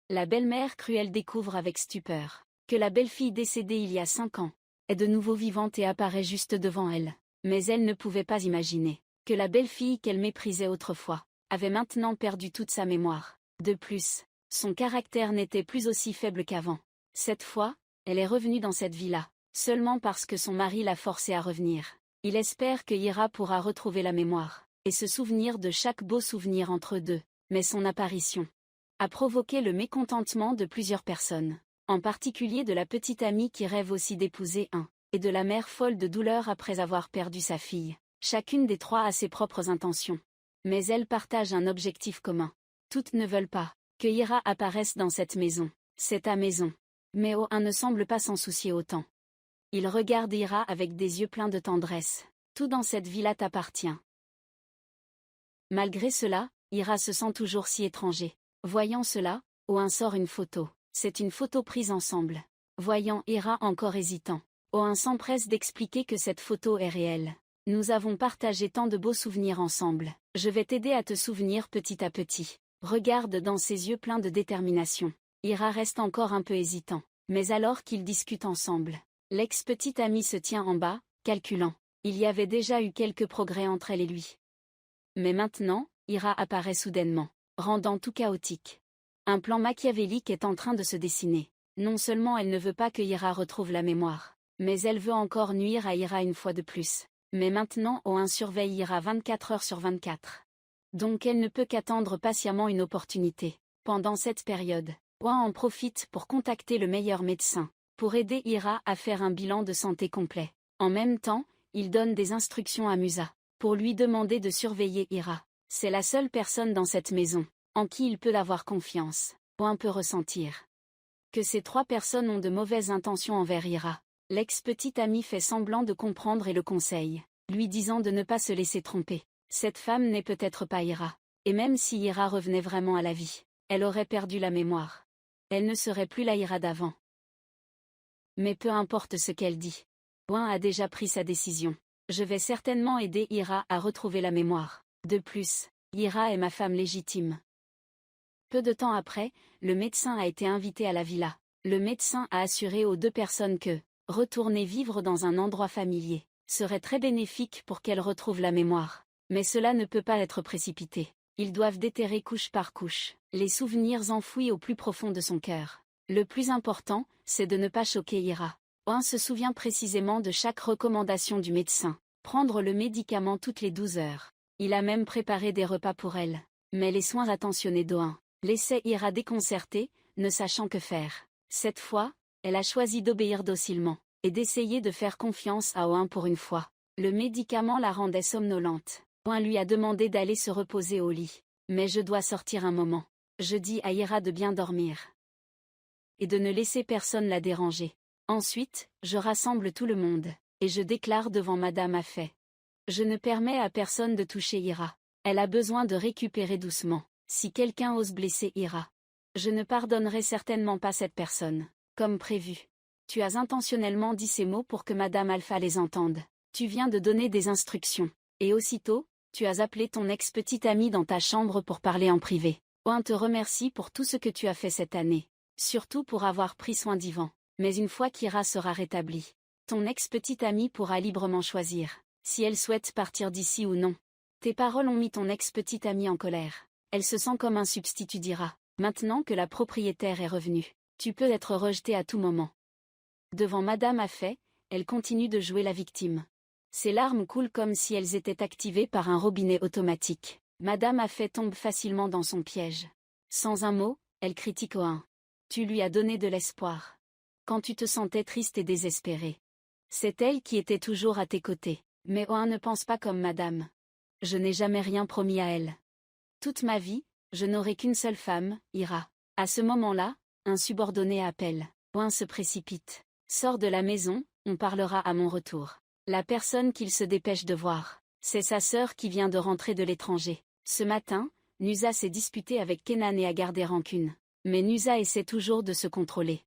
La belle-mère Cruelle découvre avec stupeur que la belle-fille décédée il y a 5 ans est de nouveau vivante et apparaît juste devant elle. Mais elle ne pouvait pas imaginer que la belle-fille qu'elle méprisait autrefois avait maintenant perdu toute sa mémoire. De plus, son caractère n'était plus aussi faible qu'avant. Cette fois, elle est revenue dans cette villa, seulement parce que son mari l'a forcée à revenir. Il espère que Ira pourra retrouver la mémoire et se souvenir de chaque beau souvenir entre eux deux. Mais son apparition a provoqué le mécontentement de plusieurs personnes, en particulier de la petite amie qui rêve aussi d'épouser un, et de la mère folle de douleur après avoir perdu sa fille. Chacune des trois a ses propres intentions. Mais elles partagent un objectif commun. Toutes ne veulent pas que Ira apparaisse dans cette maison. C'est ta maison. Mais Oin ne semble pas s'en soucier autant. Il regarde Ira avec des yeux pleins de tendresse. Tout dans cette villa t'appartient. Malgré cela, Ira se sent toujours si étranger. Voyant cela, Oin sort une photo. C'est une photo prise ensemble. Voyant Ira encore hésitant, Oin s'empresse d'expliquer que cette photo est réelle. Nous avons partagé tant de beaux souvenirs ensemble. Je vais t'aider à te souvenir petit à petit. Regarde dans ses yeux pleins de détermination. Ira reste encore un peu hésitant. Mais alors qu'ils discutent ensemble, l'ex-petite amie se tient en bas, calculant. Il y avait déjà eu quelques progrès entre elle et lui. Mais maintenant, Ira apparaît soudainement, rendant tout chaotique. Un plan machiavélique est en train de se dessiner. Non seulement elle ne veut pas que Ira retrouve la mémoire, mais elle veut encore nuire à Ira une fois de plus. Mais maintenant Oin surveille Ira 24 heures sur 24. Donc elle ne peut qu'attendre patiemment une opportunité. Pendant cette période, Oin en profite pour contacter le meilleur médecin, pour aider Ira à faire un bilan de santé complet. En même temps, il donne des instructions à Musa, pour lui demander de surveiller Ira. C'est la seule personne dans cette maison en qui il peut avoir confiance. Oin peut ressentir que ces trois personnes ont de mauvaises intentions envers Ira. L'ex-petite amie fait semblant de comprendre et le conseille, lui disant de ne pas se laisser tromper. Cette femme n'est peut-être pas Ira. Et même si Ira revenait vraiment à la vie, elle aurait perdu la mémoire. Elle ne serait plus la Ira d'avant. Mais peu importe ce qu'elle dit. Oin a déjà pris sa décision. Je vais certainement aider Ira à retrouver la mémoire. De plus, Ira est ma femme légitime. Peu de temps après, le médecin a été invité à la villa. Le médecin a assuré aux deux personnes que retourner vivre dans un endroit familier serait très bénéfique pour qu'elles retrouvent la mémoire. Mais cela ne peut pas être précipité. Ils doivent déterrer couche par couche les souvenirs enfouis au plus profond de son cœur. Le plus important, c'est de ne pas choquer Ira. Oin se souvient précisément de chaque recommandation du médecin. Prendre le médicament toutes les 12 heures. Il a même préparé des repas pour elle. Mais les soins attentionnés d'Oin laissaient Ira déconcertée, ne sachant que faire. Cette fois, elle a choisi d'obéir docilement, et d'essayer de faire confiance à Oin pour une fois. Le médicament la rendait somnolente. Oin lui a demandé d'aller se reposer au lit. Mais je dois sortir un moment. Je dis à Ira de bien dormir. Et de ne laisser personne la déranger. Ensuite, je rassemble tout le monde, et je déclare devant Madame Affay. Je ne permets à personne de toucher Ira. Elle a besoin de récupérer doucement. Si quelqu'un ose blesser Ira, je ne pardonnerai certainement pas cette personne. Comme prévu. Tu as intentionnellement dit ces mots pour que Madame Alpha les entende. Tu viens de donner des instructions. Et aussitôt, tu as appelé ton ex-petite amie dans ta chambre pour parler en privé. Oin te remercie pour tout ce que tu as fait cette année. Surtout pour avoir pris soin d'Ivan. Mais une fois qu'Ira sera rétablie, ton ex-petite amie pourra librement choisir si elle souhaite partir d'ici ou non. Tes paroles ont mis ton ex-petite amie en colère. Elle se sent comme un substitut d'Ira. Maintenant que la propriétaire est revenue, tu peux être rejeté à tout moment. Devant Madame Affay, elle continue de jouer la victime. Ses larmes coulent comme si elles étaient activées par un robinet automatique. Madame Affay tombe facilement dans son piège. Sans un mot, elle critique Oin. Tu lui as donné de l'espoir. Quand tu te sentais triste et désespéré. C'est elle qui était toujours à tes côtés. Mais Oin ne pense pas comme Madame. Je n'ai jamais rien promis à elle. Toute ma vie, je n'aurai qu'une seule femme, Ira. À ce moment-là, un subordonné appelle. Oin se précipite. Sors de la maison, on parlera à mon retour. La personne qu'il se dépêche de voir, c'est sa sœur qui vient de rentrer de l'étranger. Ce matin, Nusa s'est disputée avec Kenan et a gardé rancune. Mais Nusa essaie toujours de se contrôler.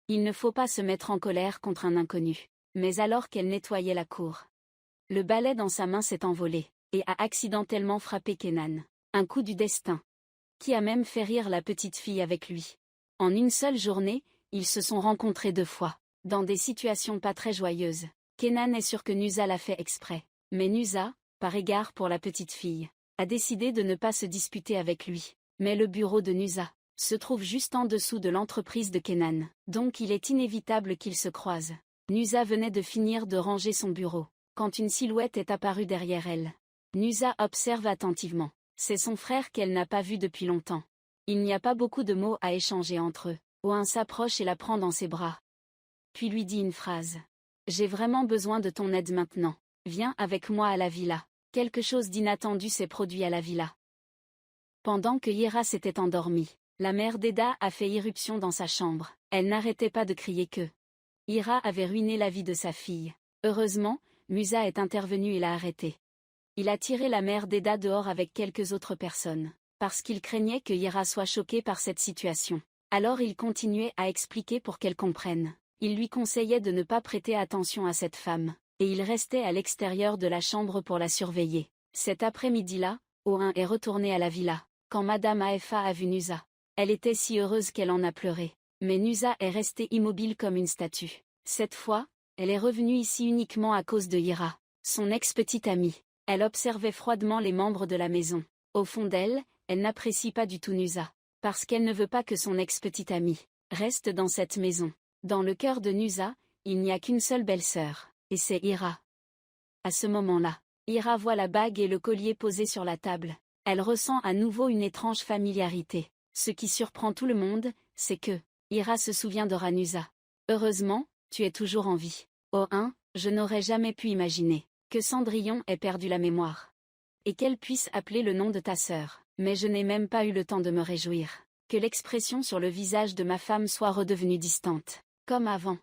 Il ne faut pas se mettre en colère contre un inconnu. Mais alors qu'elle nettoyait la cour, le balai dans sa main s'est envolé, et a accidentellement frappé Kenan. Un coup du destin. Qui a même fait rire la petite fille avec lui. En une seule journée, ils se sont rencontrés 2 fois, dans des situations pas très joyeuses. Kenan est sûr que Nusa l'a fait exprès. Mais Nusa, par égard pour la petite fille, a décidé de ne pas se disputer avec lui. Mais le bureau de Nusa se trouve juste en dessous de l'entreprise de Kenan. Donc il est inévitable qu'ils se croisent. Nusa venait de finir de ranger son bureau, quand une silhouette est apparue derrière elle. Nusa observe attentivement. C'est son frère qu'elle n'a pas vu depuis longtemps. Il n'y a pas beaucoup de mots à échanger entre eux. Oin s'approche et la prend dans ses bras. Puis lui dit une phrase. « J'ai vraiment besoin de ton aide maintenant. Viens avec moi à la villa. » Quelque chose d'inattendu s'est produit à la villa. Pendant que Ira s'était endormie, la mère d'Eda a fait irruption dans sa chambre. Elle n'arrêtait pas de crier que Ira avait ruiné la vie de sa fille. Heureusement, Musa est intervenu et l'a arrêtée. Il a tiré la mère d'Eda dehors avec quelques autres personnes, parce qu'il craignait que Ira soit choquée par cette situation. Alors il continuait à expliquer pour qu'elle comprenne. Il lui conseillait de ne pas prêter attention à cette femme, et il restait à l'extérieur de la chambre pour la surveiller. Cet après-midi-là, Oin est retourné à la villa, quand Madame Aefa a vu Nusa. Elle était si heureuse qu'elle en a pleuré. Mais Nusa est restée immobile comme une statue. Cette fois, elle est revenue ici uniquement à cause de Ira, son ex-petite amie. Elle observait froidement les membres de la maison. Au fond d'elle, elle n'apprécie pas du tout Nusa, parce qu'elle ne veut pas que son ex-petite amie reste dans cette maison. Dans le cœur de Nusa, il n'y a qu'une seule belle-sœur, et c'est Ira. À ce moment-là, Ira voit la bague et le collier posés sur la table. Elle ressent à nouveau une étrange familiarité. Ce qui surprend tout le monde, c'est que Ira se souvient de Ranusa. Heureusement, tu es toujours en vie. Oh je n'aurais jamais pu imaginer que Cendrillon ait perdu la mémoire. Et qu'elle puisse appeler le nom de ta sœur. Mais je n'ai même pas eu le temps de me réjouir que l'expression sur le visage de ma femme soit redevenue distante, comme avant.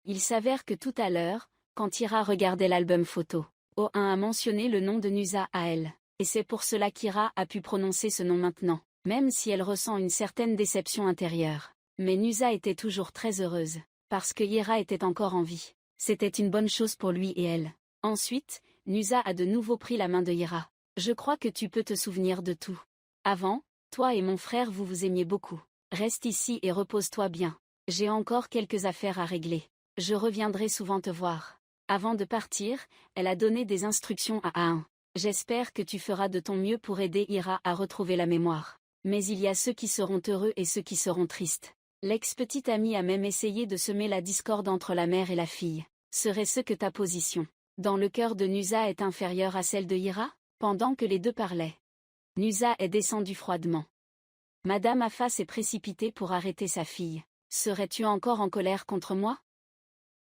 Il s'avère que tout à l'heure, quand Ira regardait l'album photo, a mentionné le nom de Nusa à elle. Et c'est pour cela qu'Ira a pu prononcer ce nom maintenant, même si elle ressent une certaine déception intérieure. Mais Nusa était toujours très heureuse, parce que Ira était encore en vie. C'était une bonne chose pour lui et elle. Ensuite, Nusa a de nouveau pris la main de Ira. Je crois que tu peux te souvenir de tout. Avant, toi et mon frère vous vous aimiez beaucoup. Reste ici et repose-toi bien. J'ai encore quelques affaires à régler. Je reviendrai souvent te voir. Avant de partir, elle a donné des instructions à Ain. J'espère que tu feras de ton mieux pour aider Ira à retrouver la mémoire. Mais il y a ceux qui seront heureux et ceux qui seront tristes. L'ex-petite amie a même essayé de semer la discorde entre la mère et la fille. Serait-ce que ta position dans le cœur de Nusa est inférieure à celle de Ira? Pendant que les deux parlaient, Nusa est descendue froidement. Madame Afa s'est précipitée pour arrêter sa fille. Serais-tu encore en colère contre moi?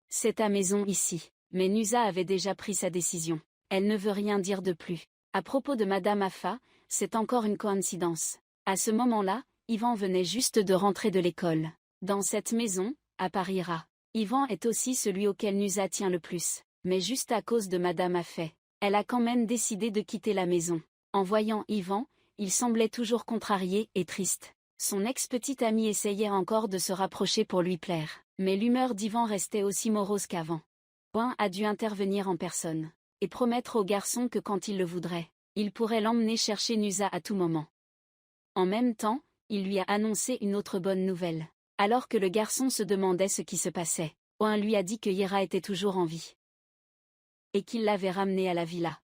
C'est ta maison ici. Mais Nusa avait déjà pris sa décision. Elle ne veut rien dire de plus. À propos de Madame Afa, c'est encore une coïncidence. À ce moment-là, Ivan venait juste de rentrer de l'école. Dans cette maison, à part Ira, Ivan est aussi celui auquel Nusa tient le plus. Mais juste à cause de Madame Afa, elle a quand même décidé de quitter la maison. En voyant Ivan, il semblait toujours contrarié et triste. Son ex-petite amie essayait encore de se rapprocher pour lui plaire. Mais l'humeur d'Ivan restait aussi morose qu'avant. Oin a dû intervenir en personne, et promettre au garçon que quand il le voudrait, il pourrait l'emmener chercher Nusa à tout moment. En même temps, il lui a annoncé une autre bonne nouvelle. Alors que le garçon se demandait ce qui se passait, Oin lui a dit que Ira était toujours en vie. Et qu'il l'avait ramenée à la villa.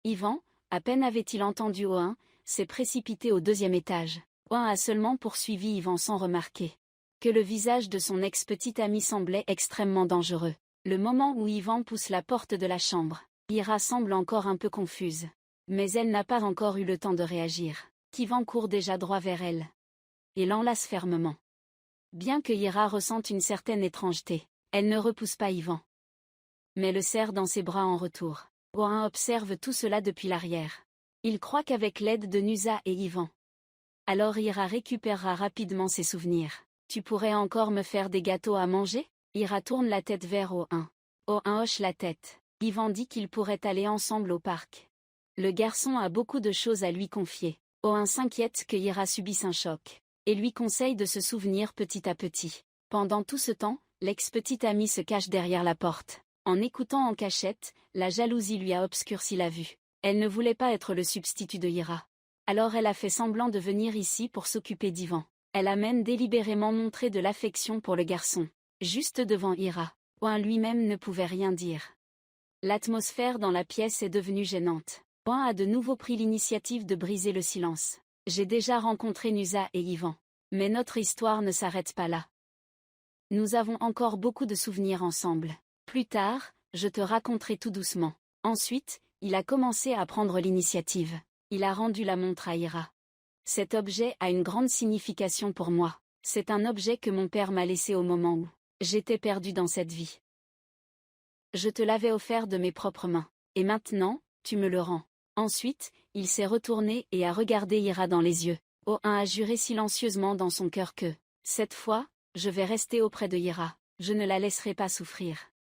Ivan, à peine avait-il entendu Oin, s'est précipité au 2e étage. Oin a seulement poursuivi Ivan sans remarquer que le visage de son ex-petite amie semblait extrêmement dangereux. Le moment où Ivan pousse la porte de la chambre, Ira semble encore un peu confuse. Mais elle n'a pas encore eu le temps de réagir, qu'Ivan court déjà droit vers elle et l'enlace fermement. Bien que Ira ressente une certaine étrangeté, elle ne repousse pas Ivan, mais le serre dans ses bras en retour. Oin observe tout cela depuis l'arrière. Il croit qu'avec l'aide de Nusa et Ivan, alors Ira récupérera rapidement ses souvenirs. Tu pourrais encore me faire des gâteaux à manger? Ira tourne la tête vers Oin. Oin hoche la tête. Ivan dit qu'ils pourraient aller ensemble au parc. Le garçon a beaucoup de choses à lui confier. Oin s'inquiète que Ira subisse un choc, et lui conseille de se souvenir petit à petit. Pendant tout ce temps, l'ex-petite amie se cache derrière la porte. En écoutant en cachette, la jalousie lui a obscurci la vue. Elle ne voulait pas être le substitut de Ira. Alors elle a fait semblant de venir ici pour s'occuper d'Ivan. Elle a même délibérément montré de l'affection pour le garçon. Juste devant Ira. Oin lui-même ne pouvait rien dire. L'atmosphère dans la pièce est devenue gênante. Oin a de nouveau pris l'initiative de briser le silence. J'ai déjà rencontré Nusa et Yvan. Mais notre histoire ne s'arrête pas là. Nous avons encore beaucoup de souvenirs ensemble. Plus tard, je te raconterai tout doucement. Ensuite, il a commencé à prendre l'initiative. Il a rendu la montre à Ira. Cet objet a une grande signification pour moi. C'est un objet que mon père m'a laissé au moment où j'étais perdu dans cette vie. Je te l'avais offert de mes propres mains. Et maintenant, tu me le rends. Ensuite, il s'est retourné et a regardé Ira dans les yeux. Oh, un a juré silencieusement dans son cœur que, cette fois, je vais rester auprès de Ira. Je ne la laisserai pas souffrir.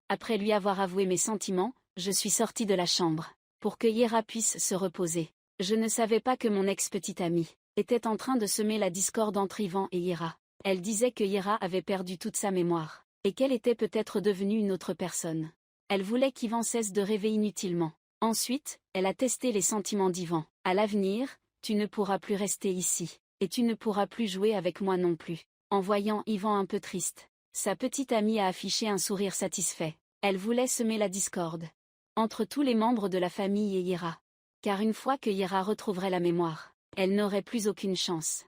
Après lui avoir avoué mes sentiments, je suis sortie de la chambre, pour que Ira puisse se reposer. Je ne savais pas que mon ex-petite amie était en train de semer la discorde entre Yvan et Ira. Elle disait que Ira avait perdu toute sa mémoire, et qu'elle était peut-être devenue une autre personne. Elle voulait qu'Yvan cesse de rêver inutilement. Ensuite, elle a testé les sentiments d'Yvan. À l'avenir, tu ne pourras plus rester ici, et tu ne pourras plus jouer avec moi non plus. En voyant Yvan un peu triste, sa petite amie a affiché un sourire satisfait. Elle voulait semer la discorde entre tous les membres de la famille et Ira. Car une fois que Ira retrouverait la mémoire, elle n'aurait plus aucune chance.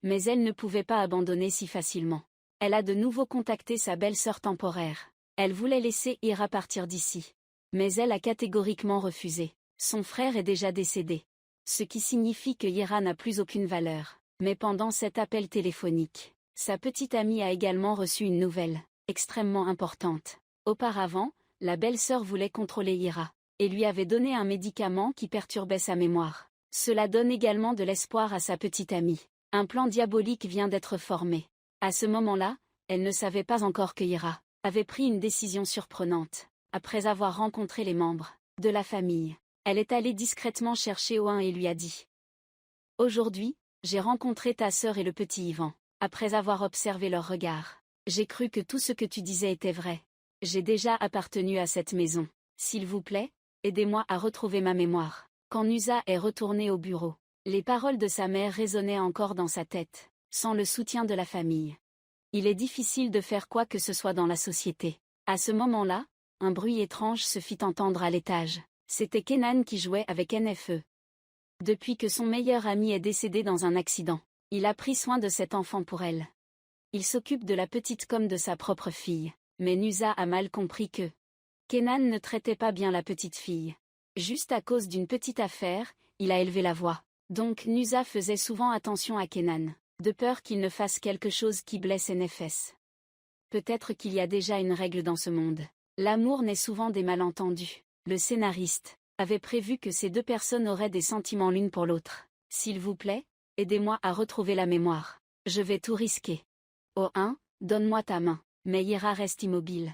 Mais elle ne pouvait pas abandonner si facilement. Elle a de nouveau contacté sa belle-sœur temporaire. Elle voulait laisser Ira partir d'ici. Mais elle a catégoriquement refusé. Son frère est déjà décédé. Ce qui signifie que Ira n'a plus aucune valeur. Mais pendant cet appel téléphonique, sa petite amie a également reçu une nouvelle, extrêmement importante. Auparavant, la belle-sœur voulait contrôler Ira, et lui avait donné un médicament qui perturbait sa mémoire. Cela donne également de l'espoir à sa petite amie. Un plan diabolique vient d'être formé. À ce moment-là, elle ne savait pas encore que Ira avait pris une décision surprenante. Après avoir rencontré les membres de la famille, elle est allée discrètement chercher Oin et lui a dit: Aujourd'hui, j'ai rencontré ta sœur et le petit Yvan. Après avoir observé leurs regards, j'ai cru que tout ce que tu disais était vrai. J'ai déjà appartenu à cette maison. S'il vous plaît, aidez-moi à retrouver ma mémoire. Quand Nusa est retournée au bureau, les paroles de sa mère résonnaient encore dans sa tête. Sans le soutien de la famille, il est difficile de faire quoi que ce soit dans la société. À ce moment-là, un bruit étrange se fit entendre à l'étage. C'était Kenan qui jouait avec NFE. Depuis que son meilleur ami est décédé dans un accident, il a pris soin de cet enfant pour elle. Il s'occupe de la petite comme de sa propre fille. Mais Nusa a mal compris que Kenan ne traitait pas bien la petite fille. Juste à cause d'une petite affaire, il a élevé la voix. Donc Nusa faisait souvent attention à Kenan, de peur qu'il ne fasse quelque chose qui blesse NFS. Peut-être qu'il y a déjà une règle dans ce monde. L'amour naît souvent des malentendus. Le scénariste avait prévu que ces deux personnes auraient des sentiments l'une pour l'autre. S'il vous plaît, aidez-moi à retrouver la mémoire. Je vais tout risquer. Oh hein, donne-moi ta main. Mais Ira reste immobile.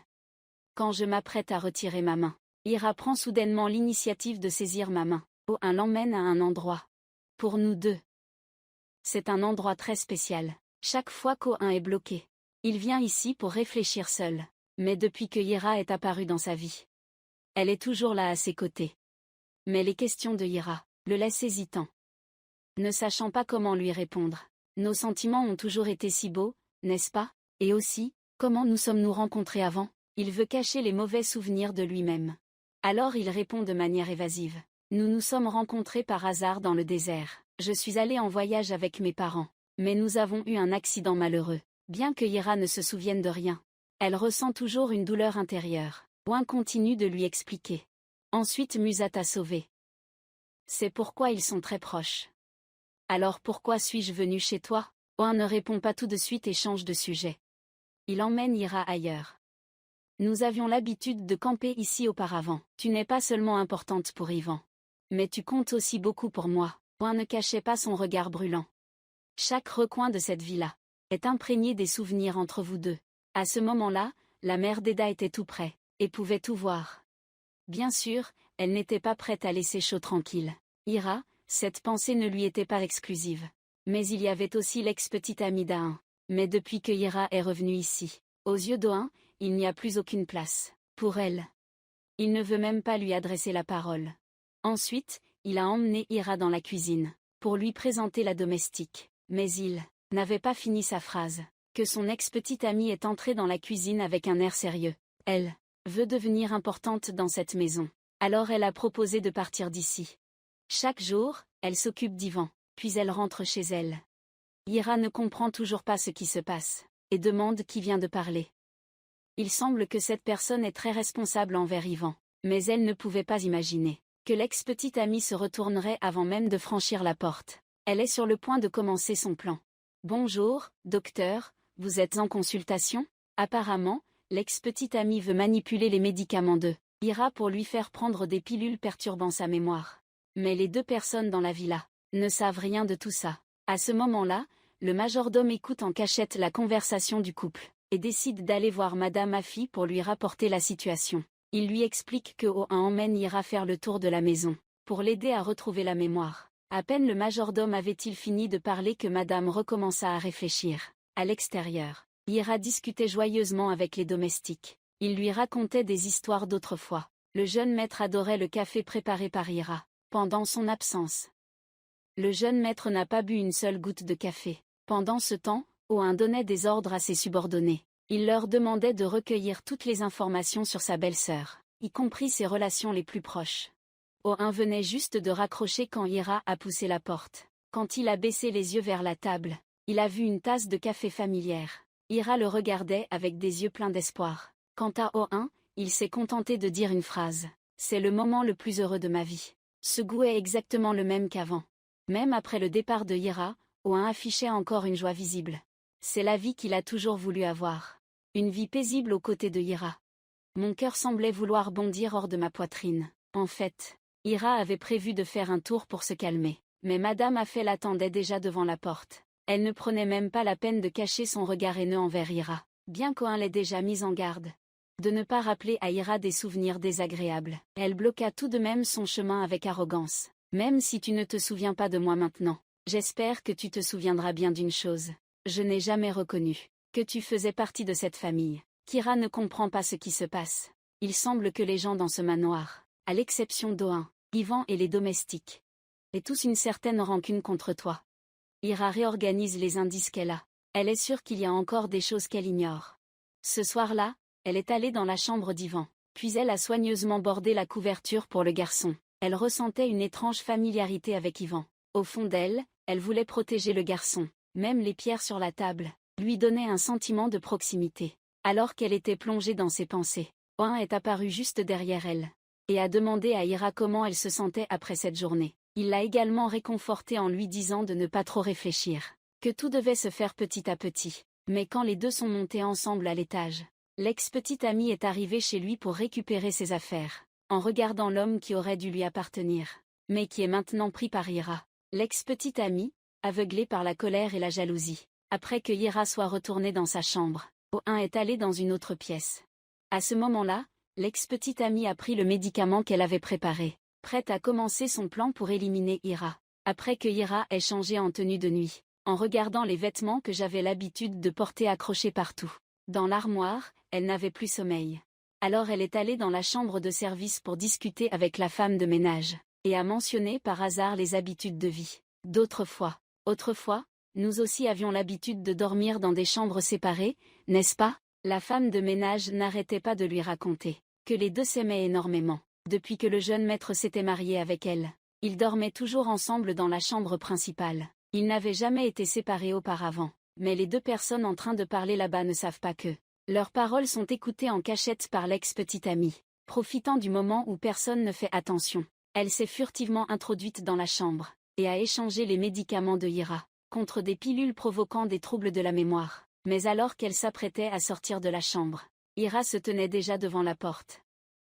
Quand je m'apprête à retirer ma main, Ira prend soudainement l'initiative de saisir ma main. Oh un l'emmène à un endroit. Pour nous deux. C'est un endroit très spécial. Chaque fois qu'O1 est bloqué, il vient ici pour réfléchir seul. Mais depuis que Ira est apparue dans sa vie, elle est toujours là à ses côtés. Mais les questions de Ira le laissent hésitant. Ne sachant pas comment lui répondre. Nos sentiments ont toujours été si beaux, n'est-ce pas? Et aussi, comment nous sommes-nous rencontrés avant? Il veut cacher les mauvais souvenirs de lui-même. Alors il répond de manière évasive. Nous nous sommes rencontrés par hasard dans le désert. Je suis allé en voyage avec mes parents. Mais nous avons eu un accident malheureux. Bien que Ira ne se souvienne de rien, elle ressent toujours une douleur intérieure. Oin continue de lui expliquer. Ensuite Musa t'a sauvé. C'est pourquoi ils sont très proches. Alors pourquoi suis-je venu chez toi? Oin ne répond pas tout de suite et change de sujet. Il emmène Ira ailleurs. Nous avions l'habitude de camper ici auparavant. Tu n'es pas seulement importante pour Yvan. Mais tu comptes aussi beaucoup pour moi. Oin ne cachait pas son regard brûlant. Chaque recoin de cette villa est imprégné des souvenirs entre vous deux. À ce moment-là, la mère d'Eda était tout près, et pouvait tout voir. Bien sûr, elle n'était pas prête à laisser Cho tranquille. Ira, cette pensée ne lui était pas exclusive. Mais il y avait aussi l'ex-petite amie d'Ain. Mais depuis que Ira est revenue ici, aux yeux d'Oin, il n'y a plus aucune place pour elle. Il ne veut même pas lui adresser la parole. Ensuite, il a emmené Ira dans la cuisine pour lui présenter la domestique. Mais il n'avait pas fini sa phrase, que son ex-petite amie est entrée dans la cuisine avec un air sérieux. Elle veut devenir importante dans cette maison. Alors elle a proposé de partir d'ici. Chaque jour, elle s'occupe d'Ivan, puis elle rentre chez elle. Ira ne comprend toujours pas ce qui se passe, et demande qui vient de parler. Il semble que cette personne est très responsable envers Ivan, mais elle ne pouvait pas imaginer que l'ex-petite amie se retournerait avant même de franchir la porte. Elle est sur le point de commencer son plan. « Bonjour, docteur, vous êtes en consultation ?» Apparemment, l'ex-petite amie veut manipuler les médicaments de Ira pour lui faire prendre des pilules perturbant sa mémoire. Mais les deux personnes dans la villa ne savent rien de tout ça. À ce moment-là, le majordome écoute en cachette la conversation du couple, et décide d'aller voir Madame Afi pour lui rapporter la situation. Il lui explique que O1 emmène Ira faire le tour de la maison, pour l'aider à retrouver la mémoire. À peine le majordome avait-il fini de parler que Madame recommença à réfléchir. À l'extérieur, Ira discutait joyeusement avec les domestiques. Il lui racontait des histoires d'autrefois. Le jeune maître adorait le café préparé par Ira, pendant son absence. Le jeune maître n'a pas bu une seule goutte de café. Pendant ce temps, O1 donnait des ordres à ses subordonnés. Il leur demandait de recueillir toutes les informations sur sa belle-sœur, y compris ses relations les plus proches. O1 venait juste de raccrocher quand Ira a poussé la porte. Quand il a baissé les yeux vers la table, il a vu une tasse de café familière. Ira le regardait avec des yeux pleins d'espoir. Quant à O1, il s'est contenté de dire une phrase. « C'est le moment le plus heureux de ma vie. » Ce goût est exactement le même qu'avant. Même après le départ de Ira, O1 affichait encore une joie visible. C'est la vie qu'il a toujours voulu avoir. Une vie paisible aux côtés de Ira. Mon cœur semblait vouloir bondir hors de ma poitrine. En fait, Ira avait prévu de faire un tour pour se calmer. Mais Madame Afi l'attendait déjà devant la porte. Elle ne prenait même pas la peine de cacher son regard haineux envers Ira, bien qu'O1 l'ait déjà mise en garde de ne pas rappeler à Ira des souvenirs désagréables. Elle bloqua tout de même son chemin avec arrogance. « Même si tu ne te souviens pas de moi maintenant, j'espère que tu te souviendras bien d'une chose. Je n'ai jamais reconnu que tu faisais partie de cette famille. » Ira ne comprend pas ce qui se passe. Il semble que les gens dans ce manoir, à l'exception d'O1, Ivan et les domestiques, aient tous une certaine rancune contre toi. Ira réorganise les indices qu'elle a. Elle est sûre qu'il y a encore des choses qu'elle ignore. Ce soir-là, elle est allée dans la chambre d'Ivan, puis elle a soigneusement bordé la couverture pour le garçon. Elle ressentait une étrange familiarité avec Ivan. Au fond d'elle, elle voulait protéger le garçon. Même les pierres sur la table lui donnaient un sentiment de proximité. Alors qu'elle était plongée dans ses pensées, O1 est apparu juste derrière elle, et a demandé à Ira comment elle se sentait après cette journée. Il l'a également réconfortée en lui disant de ne pas trop réfléchir, que tout devait se faire petit à petit. Mais quand les deux sont montés ensemble à l'étage, l'ex-petite amie est arrivée chez lui pour récupérer ses affaires, en regardant l'homme qui aurait dû lui appartenir, mais qui est maintenant pris par Ira. L'ex-petite amie, aveuglée par la colère et la jalousie, après que Ira soit retournée dans sa chambre, O1 est allé dans une autre pièce. À ce moment-là, l'ex-petite amie a pris le médicament qu'elle avait préparé, prête à commencer son plan pour éliminer Ira. Après que Ira ait changé en tenue de nuit, en regardant les vêtements que j'avais l'habitude de porter accrochés partout dans l'armoire, elle n'avait plus sommeil. Alors elle est allée dans la chambre de service pour discuter avec la femme de ménage, et a mentionné par hasard les habitudes de vie d'autrefois. Autrefois, nous aussi avions l'habitude de dormir dans des chambres séparées, n'est-ce pas? La femme de ménage n'arrêtait pas de lui raconter que les deux s'aimaient énormément. Depuis que le jeune maître s'était marié avec elle, ils dormaient toujours ensemble dans la chambre principale. Ils n'avaient jamais été séparés auparavant. Mais les deux personnes en train de parler là-bas ne savent pas que leurs paroles sont écoutées en cachette par l'ex-petite amie. Profitant du moment où personne ne fait attention, elle s'est furtivement introduite dans la chambre, et a échangé les médicaments de Ira contre des pilules provoquant des troubles de la mémoire. Mais alors qu'elle s'apprêtait à sortir de la chambre, Ira se tenait déjà devant la porte.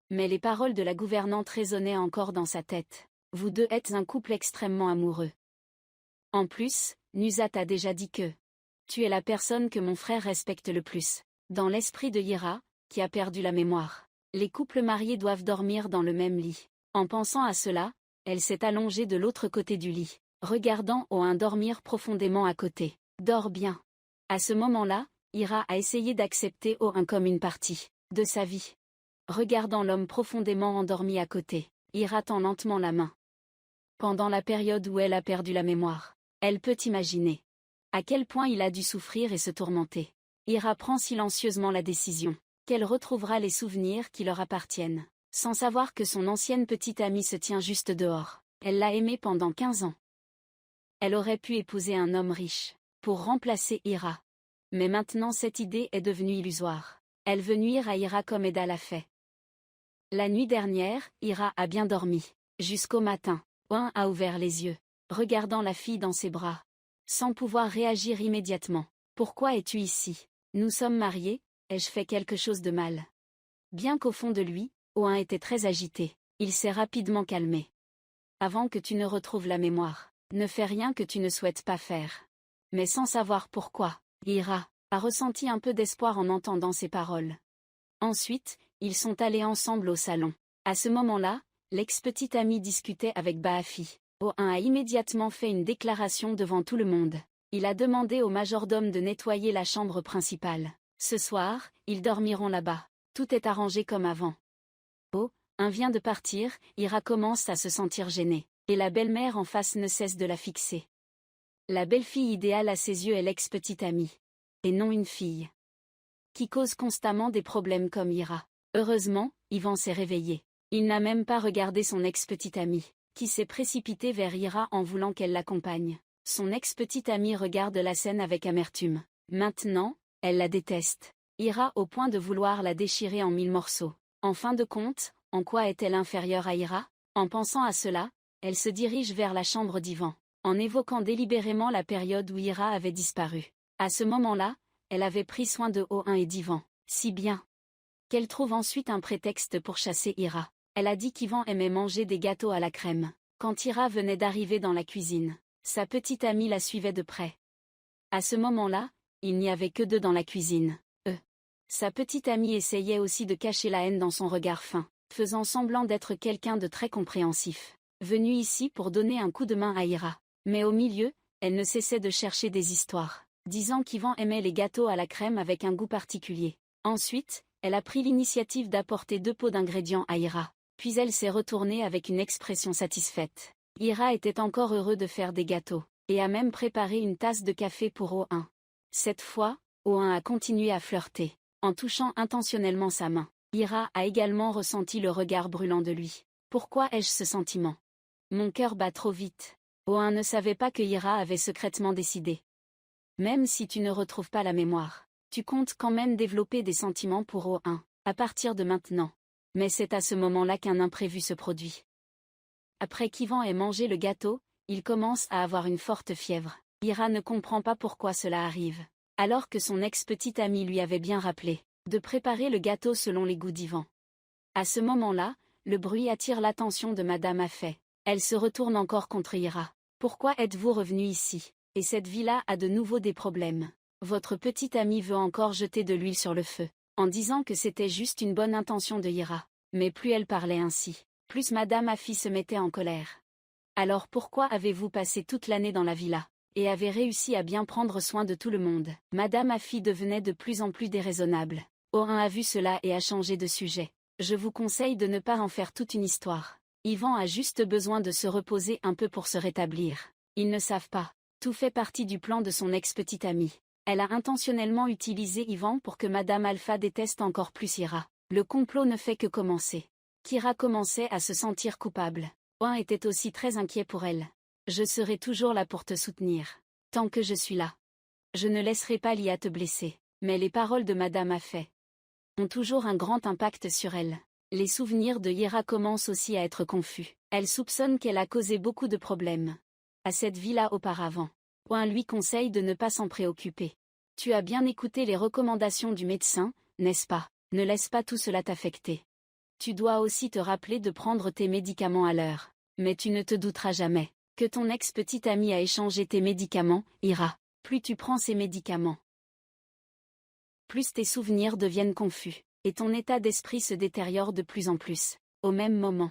Mais les paroles de la gouvernante résonnaient encore dans sa tête. « Vous deux êtes un couple extrêmement amoureux. En plus, Nuzat a déjà dit que tu es la personne que mon frère respecte le plus. » Dans l'esprit de Ira, qui a perdu la mémoire, les couples mariés doivent dormir dans le même lit. En pensant à cela, elle s'est allongée de l'autre côté du lit, regardant O1 dormir profondément à côté. « Dors bien. » À ce moment-là, Ira a essayé d'accepter O1 comme une partie de sa vie. Regardant l'homme profondément endormi à côté, Ira tend lentement la main. Pendant la période où elle a perdu la mémoire, elle peut imaginer À quel point il a dû souffrir et se tourmenter. Ira prend silencieusement la décision qu'elle retrouvera les souvenirs qui leur appartiennent, sans savoir que son ancienne petite amie se tient juste dehors. Elle l'a aimé pendant 15 ans. Elle aurait pu épouser un homme riche pour remplacer Ira. Mais maintenant cette idée est devenue illusoire. Elle veut nuire à Ira comme Eda l'a fait. La nuit dernière, Ira a bien dormi. Jusqu'au matin, Oin a ouvert les yeux, regardant la fille dans ses bras, sans pouvoir réagir immédiatement. « Pourquoi es-tu ici? Nous sommes mariés, ai-je fait quelque chose de mal ?» Bien qu'au fond de lui, Oin était très agité, il s'est rapidement calmé. « Avant que tu ne retrouves la mémoire, ne fais rien que tu ne souhaites pas faire. » Mais sans savoir pourquoi, Ira a ressenti un peu d'espoir en entendant ces paroles. Ensuite, ils sont allés ensemble au salon. À ce moment-là, l'ex-petite amie discutait avec Baafi. Oin a immédiatement fait une déclaration devant tout le monde. Il a demandé au majordome de nettoyer la chambre principale. Ce soir, ils dormiront là-bas. Tout est arrangé comme avant. Oin vient de partir, Ira commence à se sentir gênée. Et la belle-mère en face ne cesse de la fixer. La belle-fille idéale à ses yeux est l'ex-petite amie. Et non une fille qui cause constamment des problèmes comme Ira. Heureusement, Ivan s'est réveillé. Il n'a même pas regardé son ex-petite amie, qui s'est précipité vers Ira en voulant qu'elle l'accompagne. Son ex-petite amie regarde la scène avec amertume. Maintenant, elle la déteste. Ira au point de vouloir la déchirer en 1000 morceaux. En fin de compte, en quoi est-elle inférieure à Ira? En pensant à cela, elle se dirige vers la chambre d'Ivan, en évoquant délibérément la période où Ira avait disparu. À ce moment-là, elle avait pris soin de Oin et d'Ivan, si bien qu'elle trouve ensuite un prétexte pour chasser Ira. Elle a dit qu'Ivan aimait manger des gâteaux à la crème. Quand Ira venait d'arriver dans la cuisine, sa petite amie la suivait de près. À ce moment-là, il n'y avait que deux dans la cuisine. Sa petite amie essayait aussi de cacher la haine dans son regard fin, faisant semblant d'être quelqu'un de très compréhensif, venu ici pour donner un coup de main à Ira. Mais au milieu, elle ne cessait de chercher des histoires, disant qu'Ivan aimait les gâteaux à la crème avec un goût particulier. Ensuite, elle a pris l'initiative d'apporter 2 pots d'ingrédients à Ira. Puis elle s'est retournée avec une expression satisfaite. Ira était encore heureux de faire des gâteaux, et a même préparé une tasse de café pour Oin. Cette fois, Oin a continué à flirter, en touchant intentionnellement sa main. Ira a également ressenti le regard brûlant de lui. Pourquoi ai-je ce sentiment? Mon cœur bat trop vite. Oin ne savait pas que Ira avait secrètement décidé. Même si tu ne retrouves pas la mémoire, tu comptes quand même développer des sentiments pour Oin, à partir de maintenant. Mais c'est à ce moment-là qu'un imprévu se produit. Après qu'Ivan ait mangé le gâteau, il commence à avoir une forte fièvre. Ira ne comprend pas pourquoi cela arrive, alors que son ex-petite amie lui avait bien rappelé de préparer le gâteau selon les goûts d'Ivan. À ce moment-là, le bruit attire l'attention de Madame Affay. Elle se retourne encore contre Ira. Pourquoi êtes-vous revenu ici? Et cette villa a de nouveau des problèmes. Votre petite amie veut encore jeter de l'huile sur le feu, en disant que c'était juste une bonne intention de Ira. Mais plus elle parlait ainsi, plus Madame Affy se mettait en colère. Alors pourquoi avez-vous passé toute l'année dans la villa, et avez réussi à bien prendre soin de tout le monde? Madame Affy devenait de plus en plus déraisonnable. Orin a vu cela et a changé de sujet. Je vous conseille de ne pas en faire toute une histoire. Ivan a juste besoin de se reposer un peu pour se rétablir. Ils ne savent pas. Tout fait partie du plan de son ex-petite amie. Elle a intentionnellement utilisé Ivan pour que Madame Alpha déteste encore plus Ira. Le complot ne fait que commencer. Kira commençait à se sentir coupable. Oin était aussi très inquiet pour elle. Je serai toujours là pour te soutenir. Tant que je suis là. Je ne laisserai pas Lia te blesser. Mais les paroles de Madame Affay ont toujours un grand impact sur elle. Les souvenirs de Ira commencent aussi à être confus. Elle soupçonne qu'elle a causé beaucoup de problèmes à cette villa auparavant. Oin lui conseille de ne pas s'en préoccuper. Tu as bien écouté les recommandations du médecin, n'est-ce pas? Ne laisse pas tout cela t'affecter. Tu dois aussi te rappeler de prendre tes médicaments à l'heure. Mais tu ne te douteras jamais que ton ex-petite amie a échangé tes médicaments, Ira. Plus tu prends ces médicaments, plus tes souvenirs deviennent confus, et ton état d'esprit se détériore de plus en plus. Au même moment,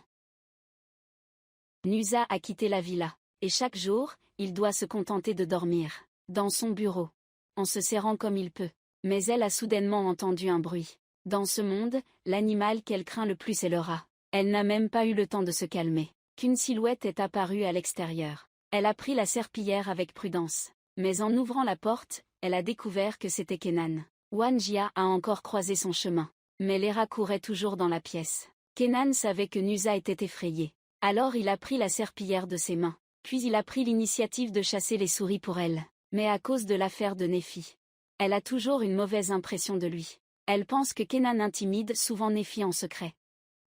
Nusa a quitté la villa, et chaque jour, il doit se contenter de dormir dans son bureau, en se serrant comme il peut. Mais elle a soudainement entendu un bruit. Dans ce monde, l'animal qu'elle craint le plus est le rat. Elle n'a même pas eu le temps de se calmer, qu'une silhouette est apparue à l'extérieur. Elle a pris la serpillière avec prudence. Mais en ouvrant la porte, elle a découvert que c'était Kenan. Hwang Jia a encore croisé son chemin. Mais Lera courait toujours dans la pièce. Kenan savait que Nusa était effrayée. Alors il a pris la serpillière de ses mains. Puis il a pris l'initiative de chasser les souris pour elle. Mais à cause de l'affaire de Nephi, elle a toujours une mauvaise impression de lui. Elle pense que Kenan intimide souvent Nephi en secret.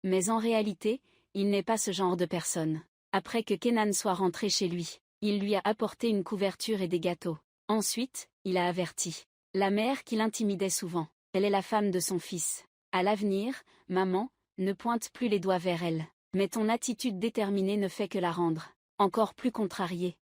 Mais en réalité, il n'est pas ce genre de personne. Après que Kenan soit rentré chez lui, il lui a apporté une couverture et des gâteaux. Ensuite, il a averti la mère qui l'intimidait souvent. Elle est la femme de son fils. À l'avenir, maman, ne pointe plus les doigts vers elle. Mais ton attitude déterminée ne fait que la rendre encore plus contrariée.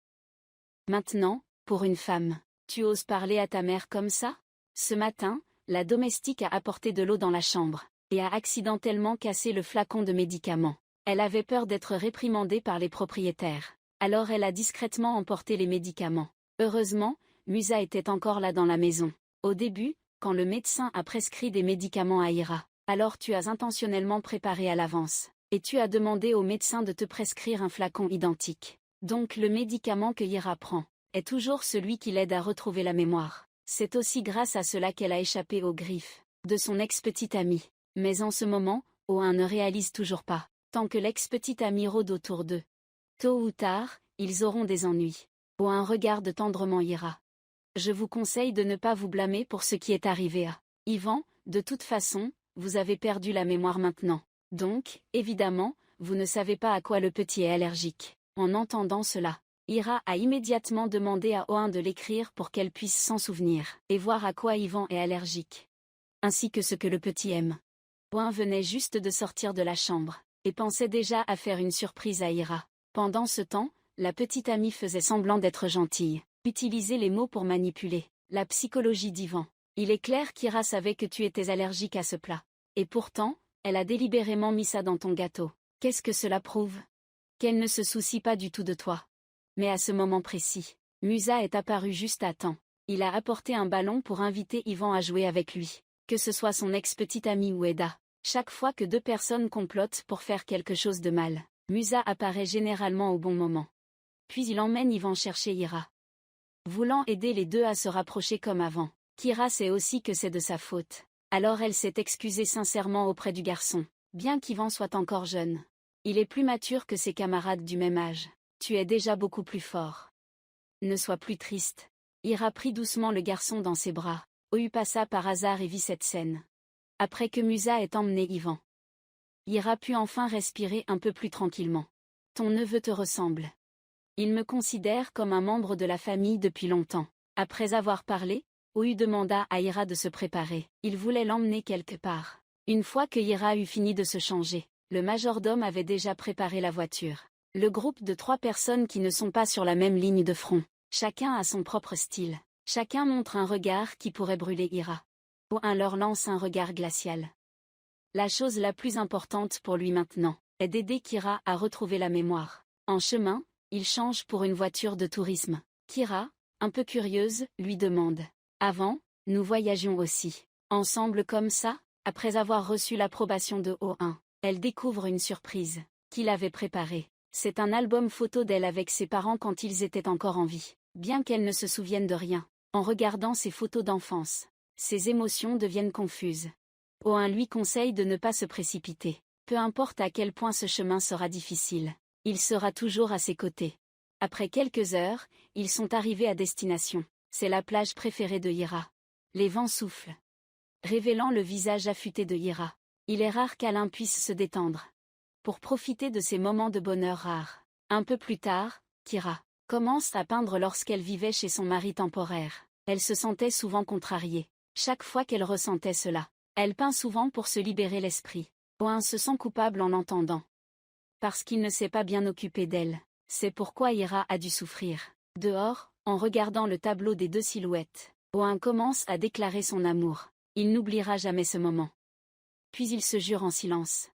Maintenant, pour une femme, tu oses parler à ta mère comme ça? Ce matin, la domestique a apporté de l'eau dans la chambre, et a accidentellement cassé le flacon de médicaments. Elle avait peur d'être réprimandée par les propriétaires. Alors elle a discrètement emporté les médicaments. Heureusement, Musa était encore là dans la maison. Au début, quand le médecin a prescrit des médicaments à Ira, alors tu as intentionnellement préparé à l'avance, et tu as demandé au médecin de te prescrire un flacon identique. Donc le médicament que Ira prend est toujours celui qui l'aide à retrouver la mémoire. C'est aussi grâce à cela qu'elle a échappé aux griffes de son ex-petite amie. Mais en ce moment, Owen ne réalise toujours pas, tant que l'ex-petite amie rôde autour d'eux. Tôt ou tard, ils auront des ennuis. Owen regarde tendrement Ira. Je vous conseille de ne pas vous blâmer pour ce qui est arrivé à Ivan. De toute façon, vous avez perdu la mémoire maintenant. Donc, évidemment, vous ne savez pas à quoi le petit est allergique. En entendant cela, Ira a immédiatement demandé à Owen de l'écrire pour qu'elle puisse s'en souvenir, et voir à quoi Ivan est allergique. Ainsi que ce que le petit aime. Owen venait juste de sortir de la chambre, et pensait déjà à faire une surprise à Ira. Pendant ce temps, la petite amie faisait semblant d'être gentille, utilisait les mots pour manipuler la psychologie d'Ivan. Il est clair qu'Ira savait que tu étais allergique à ce plat. Et pourtant, elle a délibérément mis ça dans ton gâteau. Qu'est-ce que cela prouve? Qu'elle ne se soucie pas du tout de toi. Mais à ce moment précis, Musa est apparu juste à temps. Il a apporté un ballon pour inviter Ivan à jouer avec lui. Que ce soit son ex-petite amie ou Eda. Chaque fois que deux personnes complotent pour faire quelque chose de mal, Musa apparaît généralement au bon moment. Puis il emmène Ivan chercher Ira. Voulant aider les deux à se rapprocher comme avant, Kira sait aussi que c'est de sa faute. Alors elle s'est excusée sincèrement auprès du garçon, bien qu'Ivan soit encore jeune. Il est plus mature que ses camarades du même âge. Tu es déjà beaucoup plus fort. Ne sois plus triste. Ira prit doucement le garçon dans ses bras. Oyu passa par hasard et vit cette scène. Après que Musa ait emmené Ivan, Ira put enfin respirer un peu plus tranquillement. Ton neveu te ressemble. Il me considère comme un membre de la famille depuis longtemps. Après avoir parlé, Oyu demanda à Ira de se préparer. Il voulait l'emmener quelque part. Une fois que Ira eut fini de se changer, le majordome avait déjà préparé la voiture. Le groupe de 3 personnes qui ne sont pas sur la même ligne de front. Chacun a son propre style. Chacun montre un regard qui pourrait brûler Ira. Owen leur lance un regard glacial. La chose la plus importante pour lui maintenant est d'aider Kira à retrouver la mémoire. En chemin, il change pour une voiture de tourisme. Kira, un peu curieuse, lui demande. Avant, nous voyagions aussi. Ensemble comme ça? Après avoir reçu l'approbation de O1, elle découvre une surprise qu'il avait préparée. C'est un album photo d'elle avec ses parents quand ils étaient encore en vie. Bien qu'elle ne se souvienne de rien, en regardant ses photos d'enfance, ses émotions deviennent confuses. Owen lui conseille de ne pas se précipiter. Peu importe à quel point ce chemin sera difficile, il sera toujours à ses côtés. Après quelques heures, ils sont arrivés à destination. C'est la plage préférée de Ira. Les vents soufflent, révélant le visage affûté de Ira. Il est rare qu'Alain puisse se détendre pour profiter de ces moments de bonheur rares. Un peu plus tard, Kira commence à peindre lorsqu'elle vivait chez son mari temporaire. Elle se sentait souvent contrariée. Chaque fois qu'elle ressentait cela, elle peint souvent pour se libérer l'esprit. Owen se sent coupable en l'entendant. Parce qu'il ne s'est pas bien occupé d'elle. C'est pourquoi Ira a dû souffrir. Dehors, en regardant le tableau des 2 silhouettes, Owen commence à déclarer son amour. Il n'oubliera jamais ce moment. Puis il se jure en silence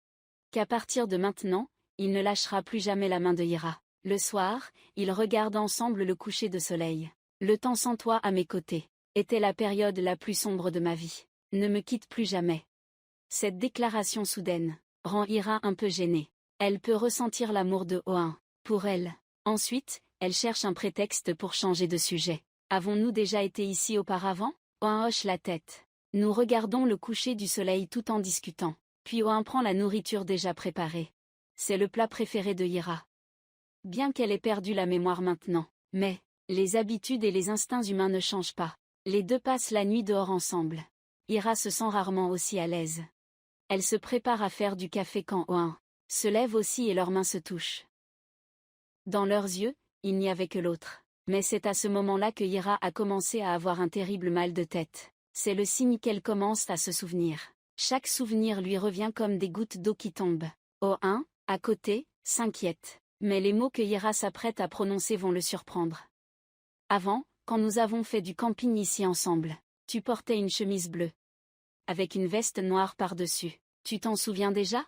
qu'à partir de maintenant, il ne lâchera plus jamais la main de Ira. Le soir, ils regardent ensemble le coucher de soleil. Le temps sans toi à mes côtés était la période la plus sombre de ma vie. Ne me quitte plus jamais. Cette déclaration soudaine rend Ira un peu gênée. Elle peut ressentir l'amour de Owen pour elle. Ensuite, elle cherche un prétexte pour changer de sujet. Avons-nous déjà été ici auparavant? Oin hoche la tête. Nous regardons le coucher du soleil tout en discutant. Puis Oin prend la nourriture déjà préparée. C'est le plat préféré de Ira. Bien qu'elle ait perdu la mémoire maintenant. Mais, les habitudes et les instincts humains ne changent pas. Les deux passent la nuit dehors ensemble. Ira se sent rarement aussi à l'aise. Elle se prépare à faire du café quand Oin se lève aussi et leurs mains se touchent. Dans leurs yeux, il n'y avait que l'autre. Mais c'est à ce moment-là que Ira a commencé à avoir un terrible mal de tête. C'est le signe qu'elle commence à se souvenir. Chaque souvenir lui revient comme des gouttes d'eau qui tombent. Oin, à côté, s'inquiète. Mais les mots que Ira s'apprête à prononcer vont le surprendre. Avant, quand nous avons fait du camping ici ensemble, tu portais une chemise bleue. Avec une veste noire par-dessus. Tu t'en souviens déjà?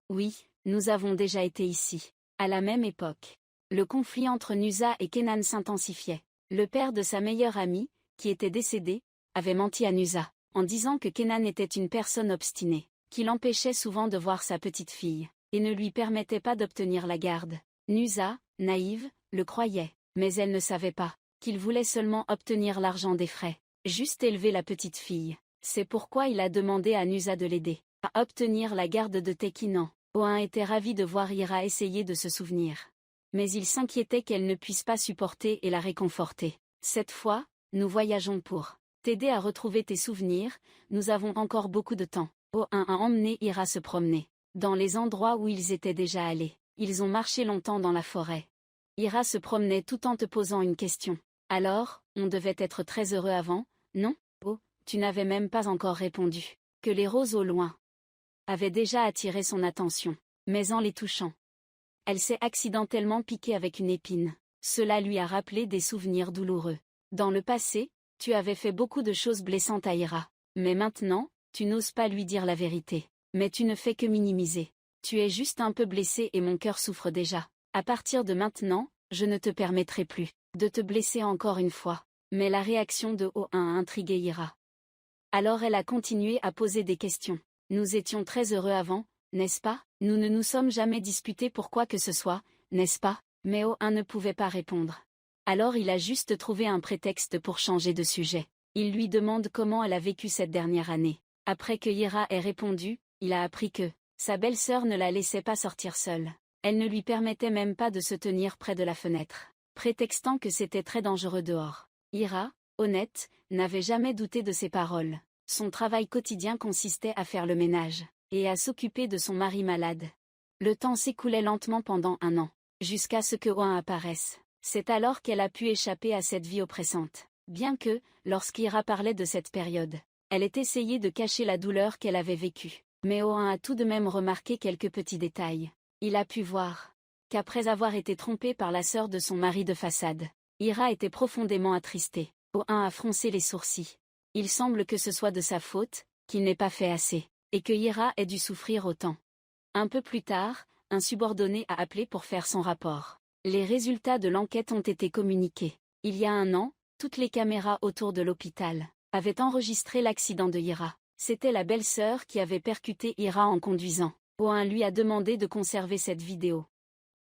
Oui, nous avons déjà été ici. À la même époque. Le conflit entre Nusa et Kenan s'intensifiait. Le père de sa meilleure amie, qui était décédé, avait menti à Nusa, en disant que Kenan était une personne obstinée, qui l'empêchait souvent de voir sa petite fille, et ne lui permettait pas d'obtenir la garde. Nusa, naïve, le croyait, mais elle ne savait pas qu'il voulait seulement obtenir l'argent des frais, juste élever la petite fille. C'est pourquoi il a demandé à Nusa de l'aider à obtenir la garde de Tekinan. Oin était ravi de voir Ira essayer de se souvenir. Mais il s'inquiétait qu'elle ne puisse pas supporter et la réconforter. Cette fois, nous voyageons pour t'aider à retrouver tes souvenirs, nous avons encore beaucoup de temps. Oin a emmené Ira se promener dans les endroits où ils étaient déjà allés. Ils ont marché longtemps dans la forêt. Ira se promenait tout en te posant une question. Alors, on devait être très heureux avant, non? Oh, tu n'avais même pas encore répondu. Que les roses au loin avaient déjà attiré son attention. Mais en les touchant, elle s'est accidentellement piquée avec une épine. Cela lui a rappelé des souvenirs douloureux. Dans le passé, tu avais fait beaucoup de choses blessantes à Ira. Mais maintenant, tu n'oses pas lui dire la vérité. Mais tu ne fais que minimiser. Tu es juste un peu blessé et mon cœur souffre déjà. À partir de maintenant, je ne te permettrai plus de te blesser encore une fois. Mais la réaction de Oin a intrigué Ira. Alors elle a continué à poser des questions. Nous étions très heureux avant, n'est-ce pas? Nous ne nous sommes jamais disputés pour quoi que ce soit, n'est-ce pas? Mais Oin ne pouvait pas répondre. Alors il a juste trouvé un prétexte pour changer de sujet. Il lui demande comment elle a vécu cette dernière année. Après que Ira ait répondu, il a appris que sa belle-sœur ne la laissait pas sortir seule. Elle ne lui permettait même pas de se tenir près de la fenêtre, prétextant que c'était très dangereux dehors. Ira, honnête, n'avait jamais douté de ses paroles. Son travail quotidien consistait à faire le ménage et à s'occuper de son mari malade. Le temps s'écoulait lentement pendant 1 an, jusqu'à ce que Oin apparaisse. C'est alors qu'elle a pu échapper à cette vie oppressante. Bien que, lorsqu'Ira parlait de cette période, elle ait essayé de cacher la douleur qu'elle avait vécue. Mais Oin a tout de même remarqué quelques petits détails. Il a pu voir qu'après avoir été trompée par la sœur de son mari de façade, Ira était profondément attristée. Oin a froncé les sourcils. Il semble que ce soit de sa faute, qu'il n'ait pas fait assez, et que Ira ait dû souffrir autant. Un peu plus tard, un subordonné a appelé pour faire son rapport. Les résultats de l'enquête ont été communiqués. Il y a 1 an, toutes les caméras autour de l'hôpital avaient enregistré l'accident de Ira. C'était la belle-sœur qui avait percuté Ira en conduisant. Oin lui a demandé de conserver cette vidéo.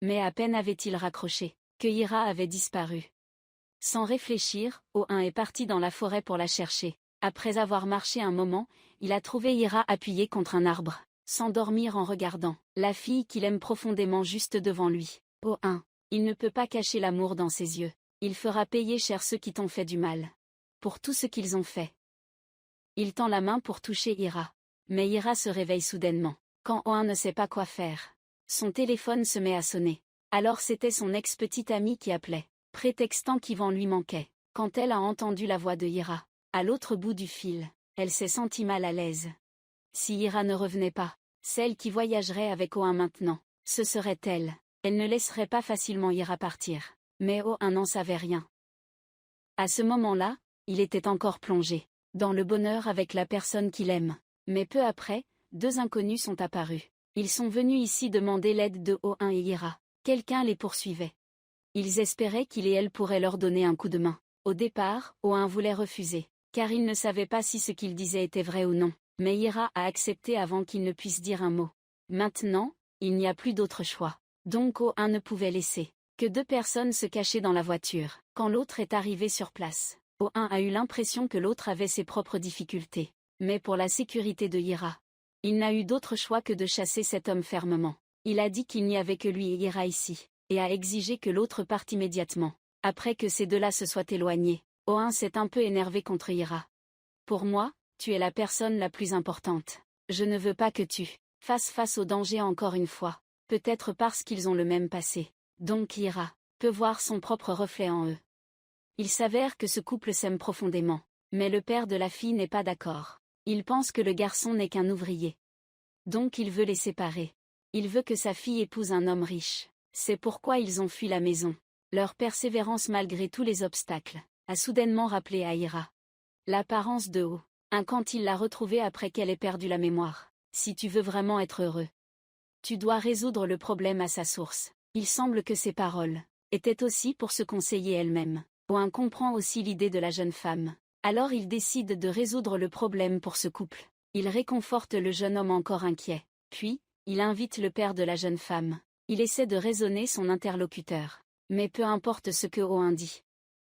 Mais à peine avait-il raccroché que Ira avait disparu. Sans réfléchir, Oin est parti dans la forêt pour la chercher. Après avoir marché un moment, il a trouvé Ira appuyée contre un arbre, s'endormir en regardant la fille qu'il aime profondément juste devant lui. Oin, il ne peut pas cacher l'amour dans ses yeux. Il fera payer cher ceux qui t'ont fait du mal. Pour tout ce qu'ils ont fait. Il tend la main pour toucher Ira. Mais Ira se réveille soudainement. Quand Oin ne sait pas quoi faire, son téléphone se met à sonner. Alors c'était son ex-petite amie qui appelait, prétextant qu'Yvan lui manquait. Quand elle a entendu la voix de Ira, à l'autre bout du fil, elle s'est sentie mal à l'aise. Si Ira ne revenait pas, celle qui voyagerait avec Oin maintenant, ce serait elle. Elle ne laisserait pas facilement Ira partir. Mais Oin n'en savait rien. À ce moment-là, il était encore plongé dans le bonheur avec la personne qu'il aime. Mais peu après, 2 inconnus sont apparus. Ils sont venus ici demander l'aide de Oin et Ira. Quelqu'un les poursuivait. Ils espéraient qu'il et elle pourraient leur donner un coup de main. Au départ, Oin voulait refuser, car il ne savait pas si ce qu'il disait était vrai ou non. Mais Ira a accepté avant qu'il ne puisse dire un mot. Maintenant, il n'y a plus d'autre choix. Donc Oin ne pouvait laisser que deux personnes se cachaient dans la voiture. Quand l'autre est arrivé sur place, Oh-un a eu l'impression que l'autre avait ses propres difficultés. Mais pour la sécurité de Ira, il n'a eu d'autre choix que de chasser cet homme fermement. Il a dit qu'il n'y avait que lui et Ira ici, et a exigé que l'autre parte immédiatement. Après que ces deux-là se soient éloignés, Oh-un s'est un peu énervé contre Ira. Pour moi, tu es la personne la plus importante. Je ne veux pas que tu fasses face au danger encore une fois. Peut-être parce qu'ils ont le même passé. Donc Ira peut voir son propre reflet en eux. Il s'avère que ce couple s'aime profondément. Mais le père de la fille n'est pas d'accord. Il pense que le garçon n'est qu'un ouvrier. Donc il veut les séparer. Il veut que sa fille épouse un homme riche. C'est pourquoi ils ont fui la maison. Leur persévérance malgré tous les obstacles a soudainement rappelé à Ira l'apparence de Oh-un quand il l'a retrouvée après qu'elle ait perdu la mémoire. Si tu veux vraiment être heureux, tu dois résoudre le problème à sa source. Il semble que ces paroles étaient aussi pour se conseiller elle-même. Oh-un comprend aussi l'idée de la jeune femme. Alors il décide de résoudre le problème pour ce couple. Il réconforte le jeune homme encore inquiet. Puis, il invite le père de la jeune femme. Il essaie de raisonner son interlocuteur. Mais peu importe ce que Oh-un dit,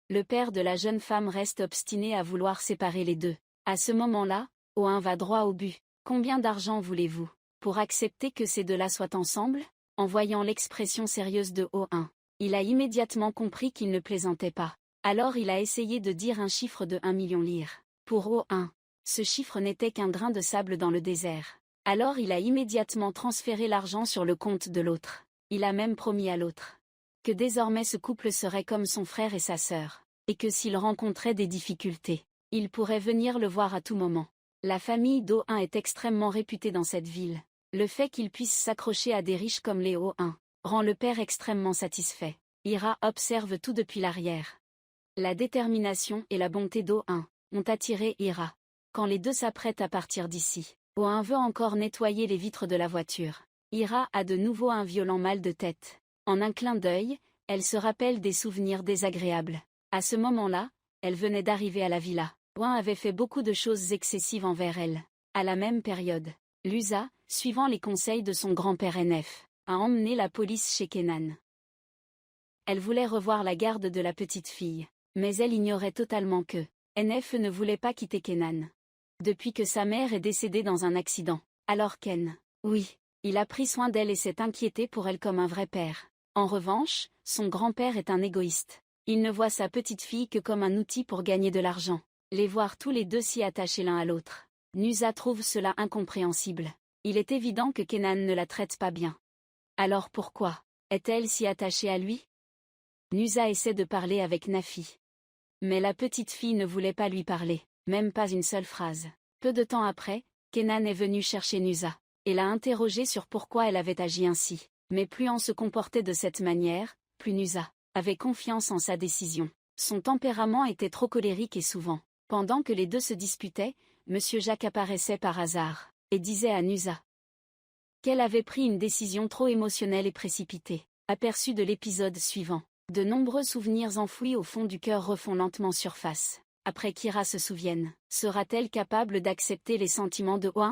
le père de la jeune femme reste obstiné à vouloir séparer les deux. À ce moment-là, Oh-un va droit au but. Combien d'argent voulez-vous pour accepter que ces deux-là soient ensemble? En voyant l'expression sérieuse de Oh-un, il a immédiatement compris qu'il ne plaisantait pas. Alors il a essayé de dire un chiffre de 1 million lire. Pour Oh-un, ce chiffre n'était qu'un grain de sable dans le désert. Alors il a immédiatement transféré l'argent sur le compte de l'autre. Il a même promis à l'autre que désormais ce couple serait comme son frère et sa sœur, et que s'il rencontrait des difficultés, il pourrait venir le voir à tout moment. La famille d'O-un est extrêmement réputée dans cette ville. Le fait qu'il puisse s'accrocher à des riches comme les O-un rend le père extrêmement satisfait. Ira observe tout depuis l'arrière. La détermination et la bonté d'O-un ont attiré Ira. Quand les deux s'apprêtent à partir d'ici, O-un veut encore nettoyer les vitres de la voiture. Ira a de nouveau un violent mal de tête. En un clin d'œil, elle se rappelle des souvenirs désagréables. À ce moment-là, elle venait d'arriver à la villa. O-un avait fait beaucoup de choses excessives envers elle. À la même période, Lusa, suivant les conseils de son grand-père Nf, a emmené la police chez Kenan. Elle voulait revoir la garde de la petite fille, mais elle ignorait totalement que Nf ne voulait pas quitter Kenan. Depuis que sa mère est décédée dans un accident, alors Ken, oui, il a pris soin d'elle et s'est inquiété pour elle comme un vrai père. En revanche, son grand-père est un égoïste. Il ne voit sa petite fille que comme un outil pour gagner de l'argent. Les voir tous les deux si attachés l'un à l'autre, Nusa trouve cela incompréhensible. Il est évident que Kenan ne la traite pas bien. Alors pourquoi est-elle si attachée à lui? Nusa essaie de parler avec Nafi. Mais la petite fille ne voulait pas lui parler, même pas une seule phrase. Peu de temps après, Kenan est venu chercher Nusa, et l'a interrogée sur pourquoi elle avait agi ainsi. Mais plus on se comportait de cette manière, plus Nusa avait confiance en sa décision. Son tempérament était trop colérique et souvent. Pendant que les deux se disputaient, Monsieur Jacques apparaissait par hasard, et disait à Nusa qu'elle avait pris une décision trop émotionnelle et précipitée. Aperçu de l'épisode suivant. De nombreux souvenirs enfouis au fond du cœur refont lentement surface. Après qu'Ira se souvienne, sera-t-elle capable d'accepter les sentiments de Oh-un?